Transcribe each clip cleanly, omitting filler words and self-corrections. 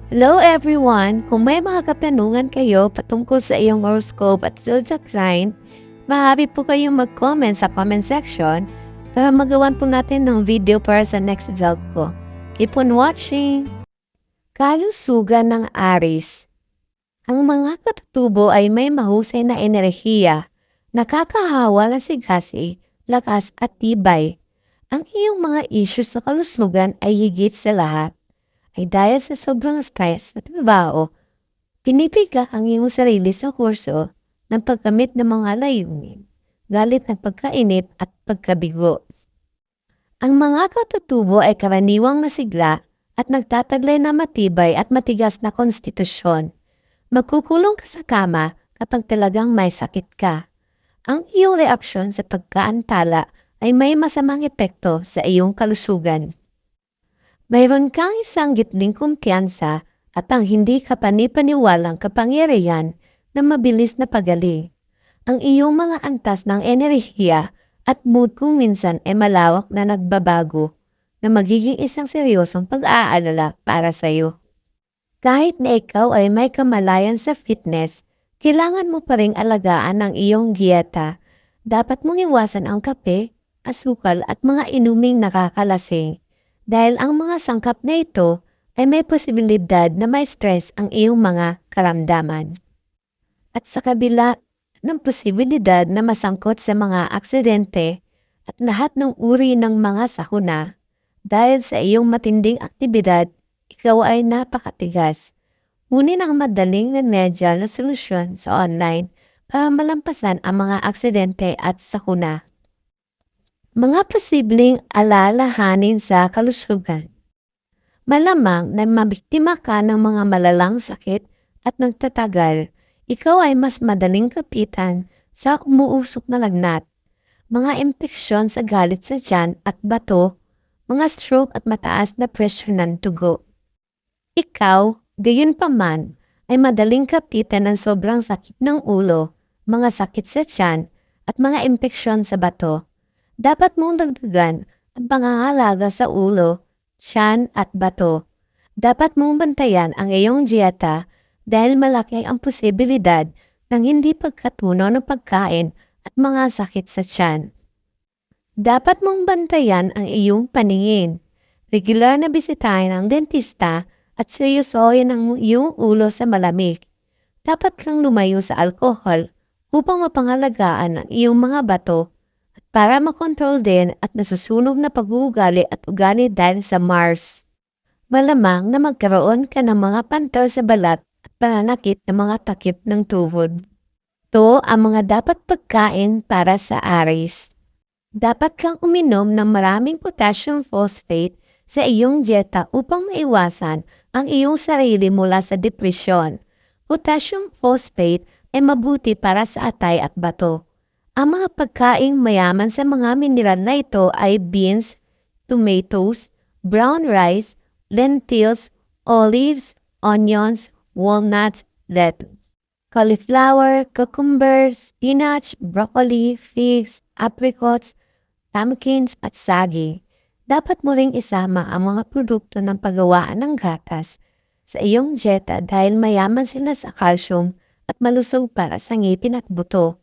Hello everyone! Kung may mga katanungan kayo patungkol sa iyong horoscope at zodiac sign, maaari po kayong mag-comment sa comment section para magawan po natin ng video para sa next vlog ko. Keep on watching! Kalusugan ng Aries. Ang mga katutubo ay may mahusay na enerhiya, nakakahawa na sigasi, lakas at tibay. Ang iyong mga issues sa kalusugan ay higit sa lahat ay dahil sa sobrang stress at trabaho, pinipiga ang iyong sarili sa kurso ng pagkamit ng mga layunin, galit ng pagkainip at pagkabigo. Ang mga katutubo ay karaniwang masigla at nagtataglay na matibay at matigas na konstitusyon. Magkukulong ka sa kama kapag talagang may sakit ka. Ang iyong reaksyon sa pagkaantala ay may masamang epekto sa iyong kalusugan. Mayroon kang isang gitling kumpiyansa at ang hindi kapanipaniwalang kapangyarihan na mabilis na pagaling. Ang iyong mga antas ng enerhiya at mood kung minsan ay malawak na nagbabago na magiging isang seryosong pag-aalala para sa iyo. Kahit na ikaw ay may kamalayan sa fitness, kailangan mo pa ring alagaan ang iyong dieta. Dapat mong iwasan ang kape, asukal at mga inuming nakakalasing. Dahil ang mga sangkap na ito ay may posibilidad na may stress ang iyong mga karamdaman. At sa kabila ng posibilidad na masangkot sa mga aksidente at lahat ng uri ng mga sakuna, dahil sa iyong matinding aktibidad, ikaw ay napakatigas. Ngunit ang madaling remedyo na solusyon sa online para malampasan ang mga aksidente at sakuna. Mga posibleng alalahanin sa kalusugan. Malamang na mabiktima ka ng mga malalang sakit at nagtatagal, ikaw ay mas madaling kapitan sa umuusok na lagnat, mga impeksyon sa galit sa tiyan at bato, mga stroke at mataas na presyo ng dugo. Ikaw, gayon pa man, ay madaling kapitan ng sobrang sakit ng ulo, mga sakit sa tiyan at mga impeksyon sa bato. Dapat mong dagdagan ang pangangalaga sa ulo, tiyan at bato. Dapat mong bantayan ang iyong dieta dahil malaki ang posibilidad ng hindi pagkatunaw ng pagkain at mga sakit sa tiyan. Dapat mong bantayan ang iyong paningin. Regular na bisitahin ang dentista at seryosohin ang iyong ulo sa malamig. Dapat kang lumayo sa alkohol upang mapangalagaan ang iyong mga bato para makontrol din at nasusunog na pag-uugali at ugali dahil sa Mars. Malamang na magkaroon ka ng mga pantal sa balat at pananakit ng mga takip ng tuhod. Ito ang mga dapat pagkain para sa Aries. Dapat kang uminom ng maraming potassium phosphate sa iyong dieta upang maiwasan ang iyong sarili mula sa depresyon. Potassium phosphate ay mabuti para sa atay at bato. Ang mga pagkaing mayaman sa mga mineral na ito ay beans, tomatoes, brown rice, lentils, olives, onions, walnuts, lettuce, cauliflower, cucumber, spinach, broccoli, figs, apricots, pumpkins at saging. Dapat mo ring isama ang mga produkto ng paggawaan ng gatas sa iyong dieta dahil mayaman sila sa calcium at malusog para sa ngipin at buto.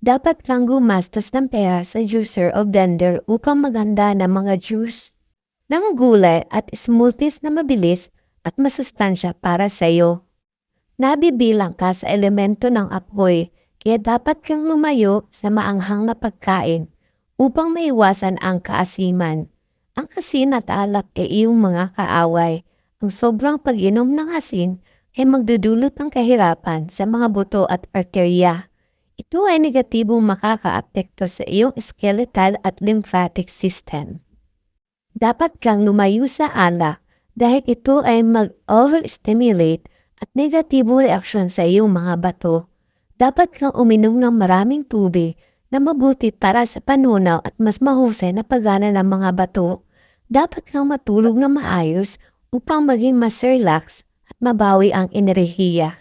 Dapat kang gumastos ng pera sa juicer o blender upang maganda ng mga juice ng gulay at smoothies na mabilis at masustansya para sa iyo. Nabibilang ka sa elemento ng apoy, kaya dapat kang lumayo sa maanghang na pagkain upang maiwasan ang kaasiman. Ang asin at alak ay iyong mga kaaway. Ang sobrang pag-inom ng asin ay magdudulot ng kahirapan sa mga buto at arterya. Ito ay negatibong makakaapekto sa iyong skeletal at lymphatic system. Dapat kang lumayo sa alak dahil ito ay mag-overstimulate at negatibong reaksyon sa iyong mga bato. Dapat kang uminom ng maraming tubig na mabuti para sa panunaw at mas mahusay na paggana ng mga bato. Dapat kang matulog na maayos upang maging mas relax at mabawi ang enerhiya.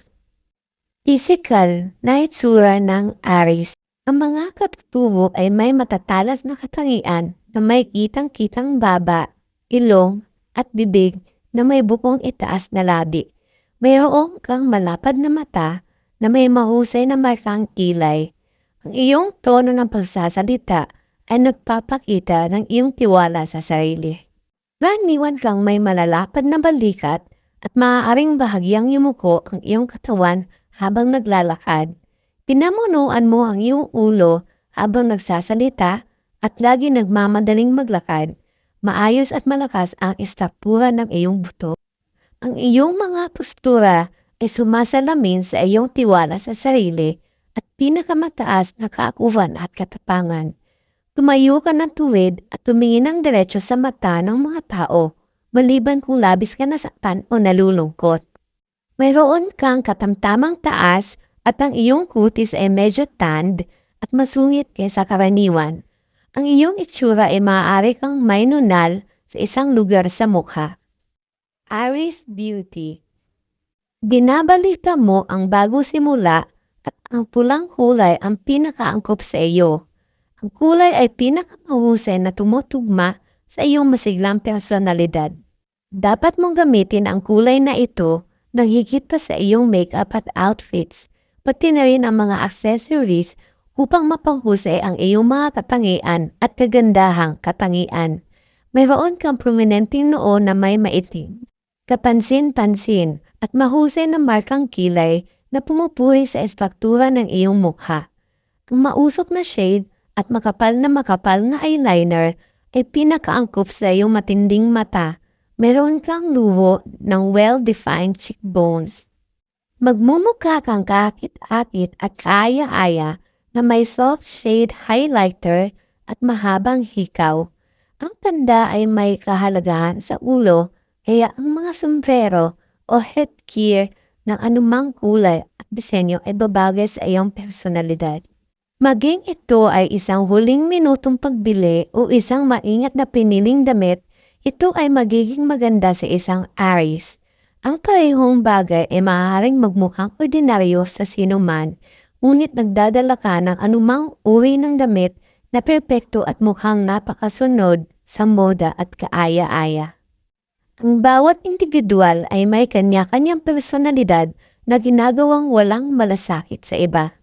Physical na itsura ng Aries. Ang mga katutubo ay may matatalas na katangian na may kitang-kitang baba, ilong at bibig na may bukong itaas na labi. Mayroon kang malapad na mata na may mahusay na markang kilay. Ang iyong tono ng pagsasalita ay nagpapakita ng iyong tiwala sa sarili. Raniwan kang may malalapad na balikat at maaaring bahagyang yumuko ang iyong katawan habang naglalakad. Pinamunuan mo ang iyong ulo habang nagsasalita at lagi nagmamadaling maglakad. Maayos at malakas ang estruktura ng iyong buto. Ang iyong mga postura ay sumasalamin sa iyong tiwala sa sarili at pinakamataas na kaakuhan at katapangan. Tumayo ka ng tuwid at tumingin ng diretso sa mata ng mga tao, maliban kung labis ka nasaktan o nalulungkot. Mayroon kang katamtamang taas at ang iyong kutis ay medyo tanned at masungit kaysa karaniwan. Ang iyong itsura ay maaari kang may nunal sa isang lugar sa mukha. Iris Beauty. Binabalita mo ang bago simula at ang pulang kulay ang pinakaangkop sa iyo. Ang kulay ay pinakamahusay na tumutugma sa iyong masiglang personalidad. Dapat mong gamitin ang kulay na ito ng higit pa sa iyong makeup at outfits, pati na rin ang mga accessories upang mapanghusay ang iyong mga katangian at kagandahang katangian. Mayroon kang prominenteng noo na may maitim, kapansin-pansin at mahusay na markang kilay na pumupuri sa estruktura ng iyong mukha. Ang mausok na shade at makapal na eyeliner ay pinakaangkop sa iyong matinding mata. Meron kang luho ng well-defined cheekbones. Magmumukha kang kakit-akit at kaya-aya na may soft shade highlighter at mahabang hikaw. Ang tanda ay may kahalagahan sa ulo, kaya ang mga sombrero o headgear ng anumang kulay at disenyo ay babagay sa iyong personalidad. Maging ito ay isang huling minutong pagbili o isang maingat na piniling damit, ito ay magiging maganda sa isang Aries. Ang parehong bagay ay maaaring magmukhang ordinaryo sa sino man, ngunit nagdadala ka ng anumang uri ng damit na perpekto at mukhang napakasunod sa moda at kaaya-aya. Ang bawat individual ay may kanya-kanyang personalidad na ginagawang walang malasakit sa iba.